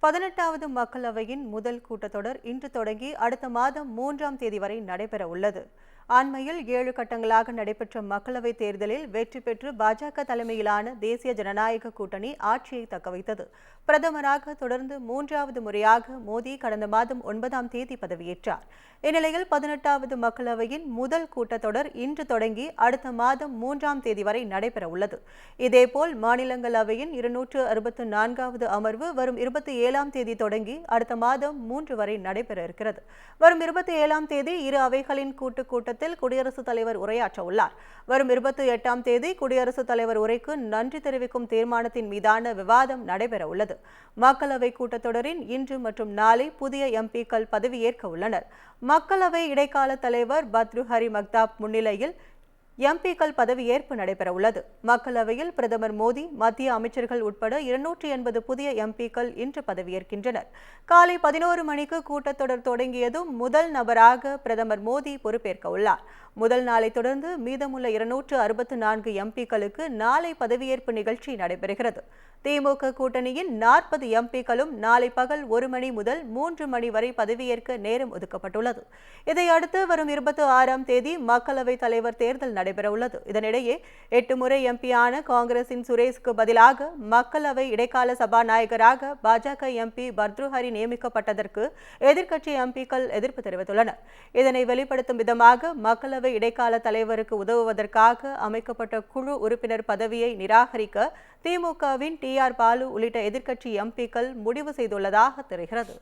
18வது மக்களவையின் முதல் கூட்டத்தொடர் இன்று தொடங்கி அடுத்த மாதம் 3ஆம் தேதி வரை நடைபெற உள்ளது. அண்மையில் 7 கட்டங்களாக நடைபெற்ற மக்களவைத் தேர்தலில் வெற்றி பெற்று பாஜக தலைமையிலான தேசிய ஜனநாயக கூட்டணி ஆட்சியை தக்கவைத்தது. பிரதமராக தொடர்ந்து 3வது முறையாக மோடி கடந்த மாதம் 9ஆம் தேதி பதவியேற்றார். இந்நிலையில் 18வது மக்களவையின் முதல் கூட்டத்தொடர் இன்று தொடங்கி அடுத்த மாதம் 3ஆம் தேதி வரை நடைபெற உள்ளது. இதேபோல் மாநிலங்களவையின் 264வது அமர்வு வரும் 27ஆம் தேதி தொடங்கி அடுத்த மாதம் 3 வரை நடைபெற இருக்கிறது. வரும் 27ஆம் தேதி இரு அவைகளின் கூட்டத்தில் குடியரசுத் தலைவர் உரையாற்ற உள்ளார். வரும் 28ஆம் தேதி குடியரசுத் தலைவர் உரைக்கு நன்றி தெரிவிக்கும் தீர்மானத்தின் மீதான விவாதம் நடைபெற உள்ளது. மக்களவை கூட்டத்தொடரின் இன்று மற்றும் நாளை புதிய எம்பிக்கள் பதவியேற்க உள்ளனர். மக்களவை இடைக்கால தலைவர் பத்ருஹரி மக்தாப் முன்னிலையில் எம்பிக்கள் பதவியேற்பு நடைபெற உள்ளது. மக்களவையில் பிரதமர் மோடி, மத்திய அமைச்சர்கள் உட்பட 280 புதிய எம்பிக்கள் இன்று பதவியேற்கின்றனர். காலை 11 மணிக்கு கூட்டத்தொடர் தொடங்கியதும் முதல் நபராக பிரதமர் மோடி பொறுப்பேற்க உள்ளார். முதல் நாளை தொடர்ந்து மீதமுள்ள 264 எம்பிக்களுக்கு நாளை பதவியேற்பு நிகழ்ச்சி நடைபெறுகிறது. திமுக கூட்டணியின் 40 எம்பிக்களும் நாளை பகல் 1 மணி முதல் 3 மணி வரை பதவியேற்க நேரம் ஒதுக்கப்பட்டுள்ளது. இதையடுத்து வரும் 26ஆம் தேதி மக்களவைத் தலைவர் தேர்தல் நடைபெறவுள்ளது. இதனிடையே 8 முறை எம்பியான காங்கிரசின் சுரேஷ்க்கு பதிலாக மக்களவை இடைக்கால சபாநாயகராக பாஜக எம்பி பர்த்ருஹரி நியமிக்கப்பட்டதற்கு எதிர்க்கட்சி எம்பிக்கள் எதிர்ப்பு தெரிவித்துள்ளனர். இதனை வெளிப்படுத்தும் விதமாக மக்களவை இடைக்கால தலைவருக்கு உதவுவதற்காக அமைக்கப்பட்ட குழு உறுப்பினர் பதவியை நிராகரிக்க திமுகவின் TR பாலு உள்ளிட்ட எதிர்க்கட்சி எம்பிக்கள் முடிவு செய்துள்ளதாக தெரிகிறது.